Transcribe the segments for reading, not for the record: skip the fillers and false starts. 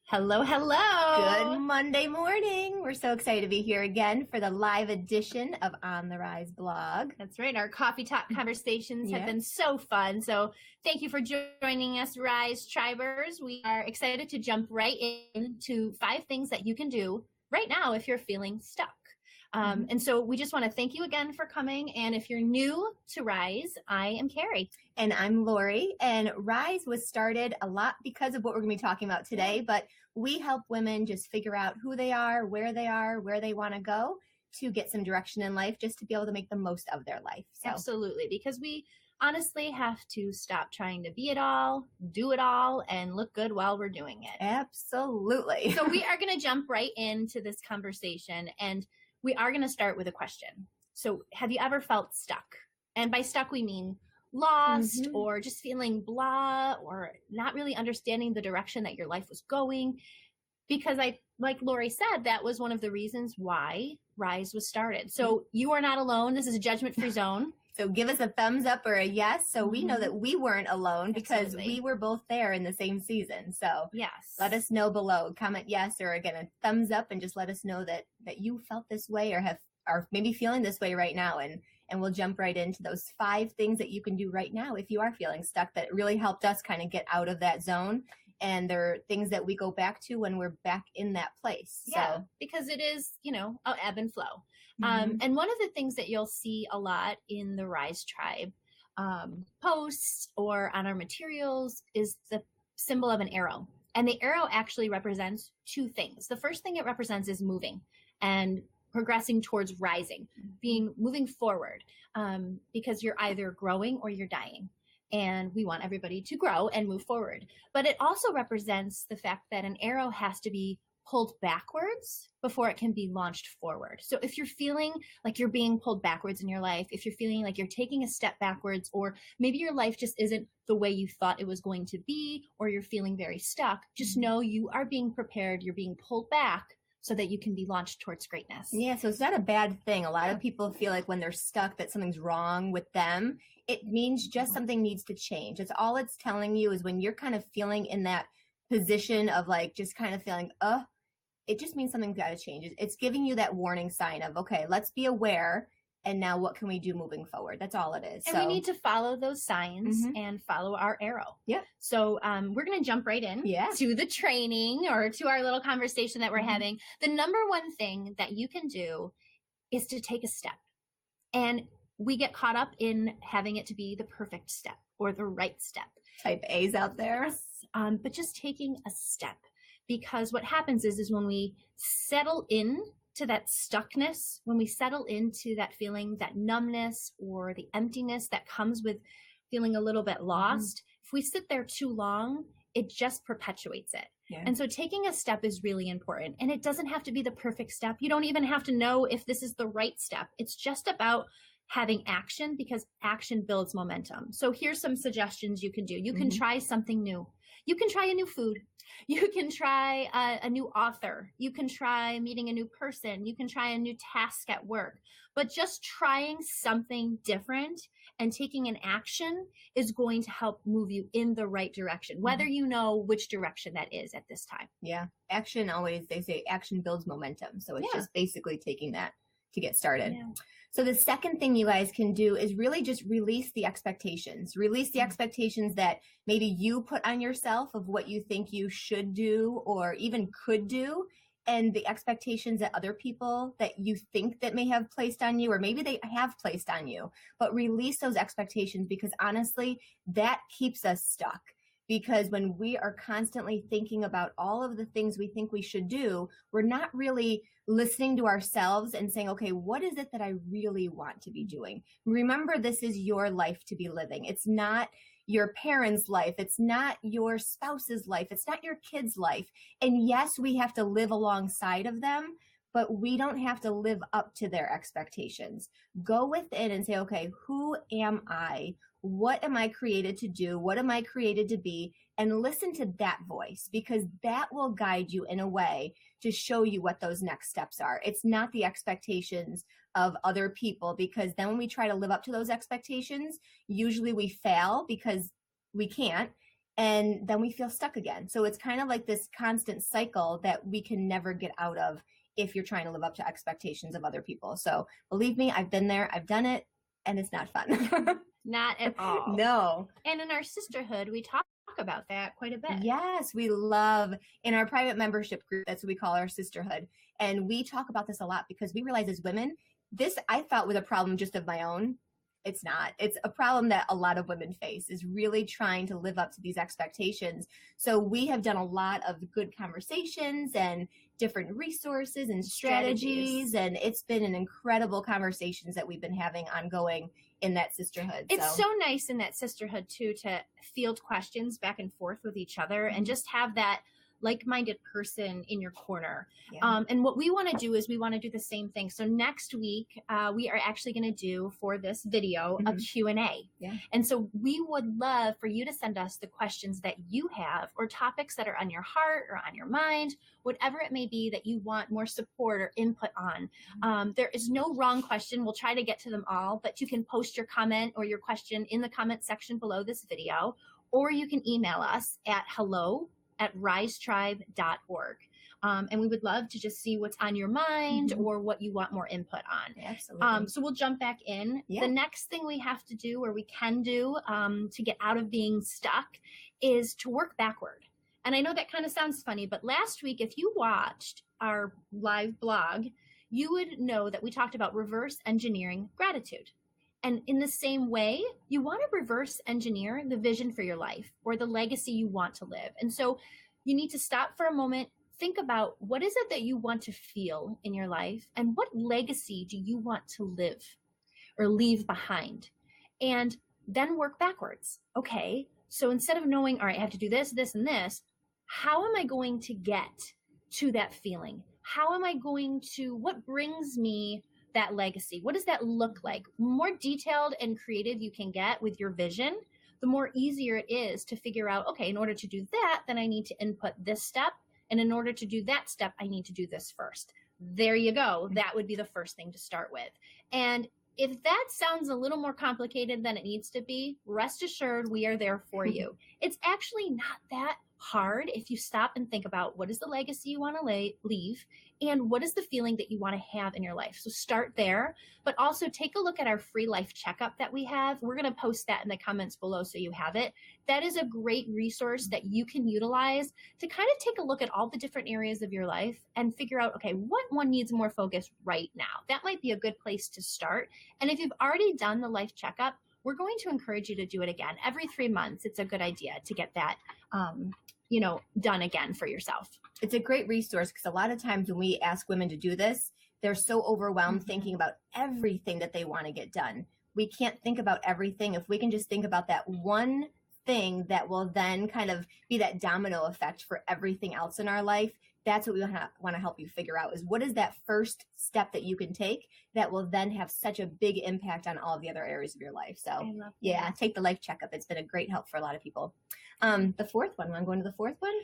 Hello, hello. Good Monday morning. We're so excited to be here again for the live edition of On the Rise blog. That's right. Our coffee talk conversations have Yeah. been so fun. So thank you for joining us, Rise Tribers. We are excited to jump right into 5 things that you can do right now if you're feeling stuck. And so we just want to thank you again for coming. And if you're new to Rise, I am Carrie. And I'm Lori. And Rise was started a lot because of what we're going to be talking about today. But we help women just figure out who they are, where they want to go to get some direction in life, just to be able to make the most of their life. So. Absolutely. Because we honestly have to stop trying to be it all, do it all, and look good while we're doing it. Absolutely. So we are going to jump right into this conversation, and we are going to start with a question. So have you ever felt stuck? And by stuck, we mean lost or just feeling blah or not really understanding the direction that your life was going. Because like Lori said, that was one of the reasons why Rise was started. So you are not alone. This is a judgment-free zone. So give us a thumbs up or a yes, so we know that we weren't alone, because we were both there in the same season. So yes, let us know below. Comment yes, or again a thumbs up, and just let us know that you felt this way or are maybe feeling this way right now. And we'll jump right into those 5 things that you can do right now if you are feeling stuck, that really helped us kind of get out of that zone. And there are things that we go back to when we're back in that place. Yeah, so, because it is, an ebb and flow. And one of the things that you'll see a lot in the Rise Tribe posts or on our materials is the symbol of an arrow. And the arrow actually represents 2 things. The first thing it represents is moving and progressing towards rising, moving forward, because you're either growing or you're dying. And we want everybody to grow and move forward. But it also represents the fact that an arrow has to be pulled backwards before it can be launched forward. So if you're feeling like you're being pulled backwards in your life, if you're feeling like you're taking a step backwards, or maybe your life just isn't the way you thought it was going to be, or you're feeling very stuck, just know you are being prepared. You're being pulled back so that you can be launched towards greatness. Yeah, so it's not a bad thing. A lot of people feel like when they're stuck that something's wrong with them. It means just something needs to change. It's all it's telling you is when you're kind of feeling in that position of like just kind of feeling, it just means something's got to change. It's giving you that warning sign of, okay, let's be aware. And now what can we do moving forward? That's all it is. And we need to follow those signs and follow our arrow. Yeah. So we're going to jump right in to the training or to our little conversation that we're having. The number one thing that you can do is to take a step. And we get caught up in having it to be the perfect step or the right step. Type A's out there. But just taking a step. Because what happens is when we settle in to that stuckness, when we settle into that feeling, that numbness or the emptiness that comes with feeling a little bit lost, if we sit there too long, it just perpetuates it. Yeah. And so taking a step is really important. And it doesn't have to be the perfect step. You don't even have to know if this is the right step. It's just about having action, because action builds momentum. So here's some suggestions you can do. You can try something new. You can try a new food. You can try a new author. You can try meeting a new person. You can try a new task at work. But just trying something different and taking an action is going to help move you in the right direction, whether you know which direction that is at this time. Yeah. Action always, they say action builds momentum. So it's just basically taking that to get started. Yeah. So the second thing you guys can do is really just release the expectations. Release the expectations that maybe you put on yourself of what you think you should do or even could do, and the expectations that other people that you think that may have placed on you, or maybe they have placed on you. But release those expectations, because honestly, that keeps us stuck. Because when we are constantly thinking about all of the things we think we should do, we're not really listening to ourselves and saying, okay, what is it that I really want to be doing? Remember, this is your life to be living. It's not your parents' life. It's not your spouse's life. It's not your kids' life. And yes, we have to live alongside of them, but we don't have to live up to their expectations. Go within and say, okay, who am I? What am I created to do? What am I created to be? And listen to that voice, because that will guide you in a way to show you what those next steps are. It's not the expectations of other people, because then when we try to live up to those expectations, usually we fail because we can't. and then we feel stuck again. So it's kind of like this constant cycle that we can never get out of if you're trying to live up to expectations of other people. So believe me, I've been there, I've done it, and it's not fun. Not at all. No. And in our sisterhood, we talk about that quite a bit. Yes, we love in our private membership group, that's what we call our sisterhood. And we talk about this a lot because we realize as women, this I thought was a problem just of my own. It's not. It's a problem that a lot of women face, is really trying to live up to these expectations. So we have done a lot of good conversations and different resources and strategies. And it's been an incredible conversations that we've been having ongoing in that sisterhood. It's so nice in that sisterhood too, to field questions back and forth with each other and just have that like-minded person in your corner. Yeah. And what we want to do is we want to do the same thing. So next week, we are actually going to do for this video a Q&A. Yeah. And so we would love for you to send us the questions that you have or topics that are on your heart or on your mind, whatever it may be that you want more support or input on. There is no wrong question. We'll try to get to them all, but you can post your comment or your question in the comment section below this video, or you can email us at hello@risetribe.org. And we would love to just see what's on your mind or what you want more input on. Absolutely. So we'll jump back in. Yeah. The next thing we have to do, or we can do to get out of being stuck, is to work backward. And I know that kind of sounds funny, but last week, if you watched our live blog, you would know that we talked about reverse engineering gratitude. And in the same way, you want to reverse engineer the vision for your life or the legacy you want to live. And so you need to stop for a moment, think about what is it that you want to feel in your life and what legacy do you want to live or leave behind? And then work backwards. Okay, so instead of knowing, all right, I have to do this, this, and this, how am I going to get to that feeling? How am I going to, what brings me that legacy? What does that look like? The more detailed and creative you can get with your vision, the more easier it is to figure out, okay, in order to do that, then I need to input this step. And in order to do that step, I need to do this first. There you go. That would be the first thing to start with. And if that sounds a little more complicated than it needs to be, rest assured we are there for you. It's actually not that hard if you stop and think about what is the legacy you want to leave and what is the feeling that you want to have in your life. So start there, but also take a look at our free life checkup that we have. We're going to post that in the comments below so you have it. That is a great resource that you can utilize to kind of take a look at all the different areas of your life and figure out, okay, what one needs more focus right now? That might be a good place to start. And if you've already done the life checkup, we're going to encourage you to do it again. Every 3 months, it's a good idea to get that done again for yourself. It's a great resource because a lot of times when we ask women to do this, they're so overwhelmed thinking about everything that they want to get done. We can't think about everything. If we can just think about that one thing that will then kind of be that domino effect for everything else in our life, that's what we want to help you figure out, is what is that first step that you can take that will then have such a big impact on all of the other areas of your life. So yeah, take the life checkup. It's been a great help for a lot of people. The fourth one, I'm going to the fourth one.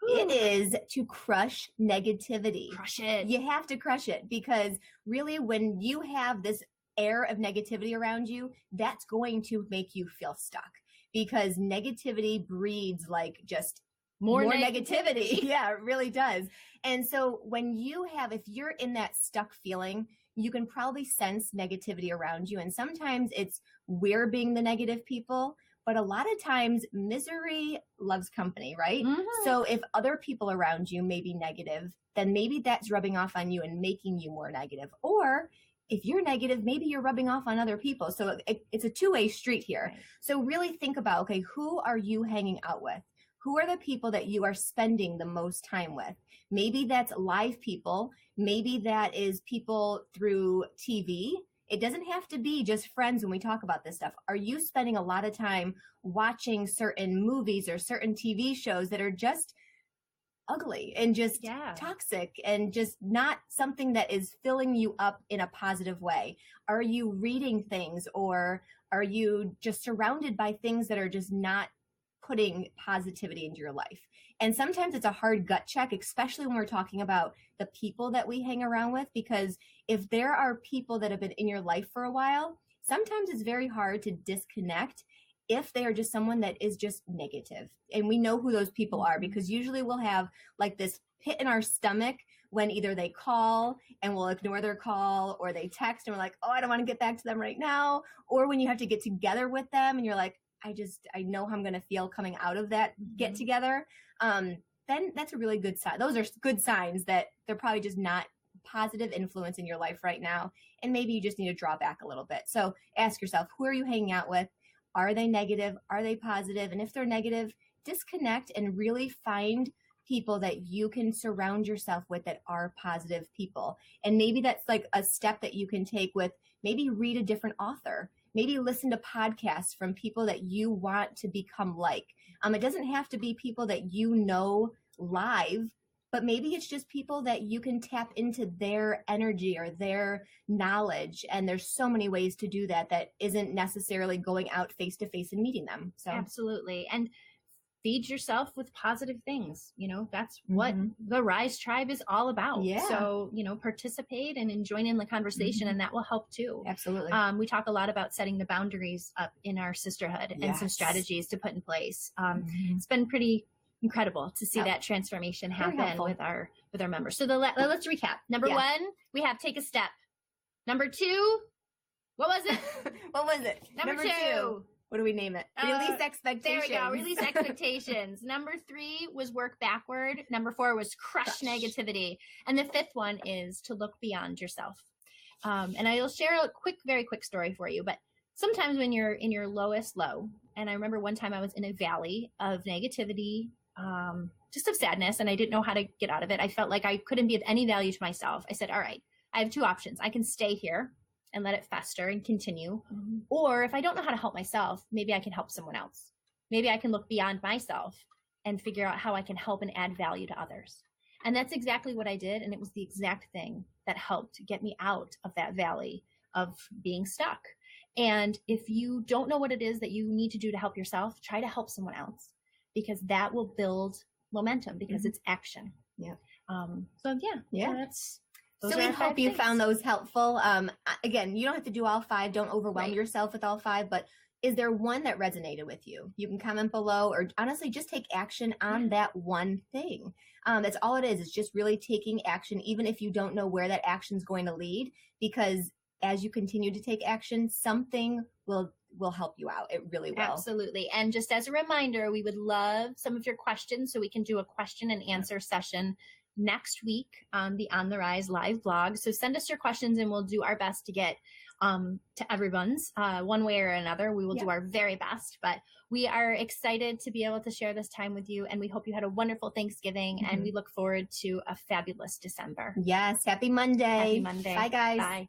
It is to crush negativity. Crush it. You have to crush it, because really when you have this air of negativity around you, that's going to make you feel stuck, because negativity breeds like just more negativity. Yeah, it really does. And so when you have, if you're in that stuck feeling, you can probably sense negativity around you. And sometimes it's we're being the negative people, but a lot of times misery loves company, right? So if other people around you may be negative, then maybe that's rubbing off on you and making you more negative. Or if you're negative, maybe you're rubbing off on other people. So it's a two-way street here. Right. So really think about, okay, who are you hanging out with? Who are the people that you are spending the most time with? Maybe that's live people. Maybe that is people through TV. It doesn't have to be just friends when we talk about this stuff. Are you spending a lot of time watching certain movies or certain TV shows that are just ugly and just toxic and just not something that is filling you up in a positive way? Are you reading things, or are you just surrounded by things that are just not putting positivity into your life? And sometimes it's a hard gut check, especially when we're talking about the people that we hang around with, because if there are people that have been in your life for a while, sometimes it's very hard to disconnect if they are just someone that is just negative. And we know who those people are, because usually we'll have like this pit in our stomach when either they call and we'll ignore their call, or they text and we're like, oh, I don't want to get back to them right now. Or when you have to get together with them and you're like, I know how I'm going to feel coming out of that get together. Then that's a really good sign. Those are good signs that they're probably just not positive influence in your life right now. And maybe you just need to draw back a little bit. So ask yourself, who are you hanging out with? Are they negative? Are they positive? And if they're negative, disconnect and really find people that you can surround yourself with that are positive people. And maybe that's like a step that you can take with, maybe read a different author, maybe listen to podcasts from people that you want to become like. It doesn't have to be people that you know live, but maybe it's just people that you can tap into their energy or their knowledge. And there's so many ways to do that isn't necessarily going out face to face and meeting them. So absolutely. And feed yourself with positive things. That's what the Rise Tribe is all about. Yeah. So, participate and join in the conversation, and that will help too. Absolutely. We talk a lot about setting the boundaries up in our sisterhood and some strategies to put in place. It's been pretty incredible to see that transformation happen with our members. So let's recap. Number 1, we have take a step. Number 2, what was it? What was it? Number 2. What do we name it? Release expectations. There we go. Release expectations. Number 3 was work backward. Number 4 was crush negativity. And the 5th one is to look beyond yourself. And I'll share a very quick story for you. But sometimes when you're in your lowest low, and I remember one time I was in a valley of negativity, just of sadness, and I didn't know how to get out of it. I felt like I couldn't be of any value to myself. I said, all right, I have 2 options. I can stay here and let it fester and continue. Or if I don't know how to help myself, maybe I can help someone else. Maybe I can look beyond myself and figure out how I can help and add value to others. And that's exactly what I did. And it was the exact thing that helped get me out of that valley of being stuck. And if you don't know what it is that you need to do to help yourself, try to help someone else, because that will build momentum, because it's action. Yeah. So we hope you found those helpful. Again, you don't have to do all 5. Don't overwhelm yourself with all 5, but is there one that resonated with you? You can comment below, or honestly, just take action on that one thing. That's all it is. It's just really taking action, even if you don't know where that action is going to lead, because as you continue to take action, something will help you out. It really will. Absolutely. And just as a reminder, we would love some of your questions, so we can do a question and answer session next week on the On the Rise live blog. So send us your questions and we'll do our best to get to everyone's one way or another. We will do our very best, but we are excited to be able to share this time with you, and we hope you had a wonderful Thanksgiving, and we look forward to a fabulous December. Yes. Happy Monday. Happy Monday. Bye, guys. Bye.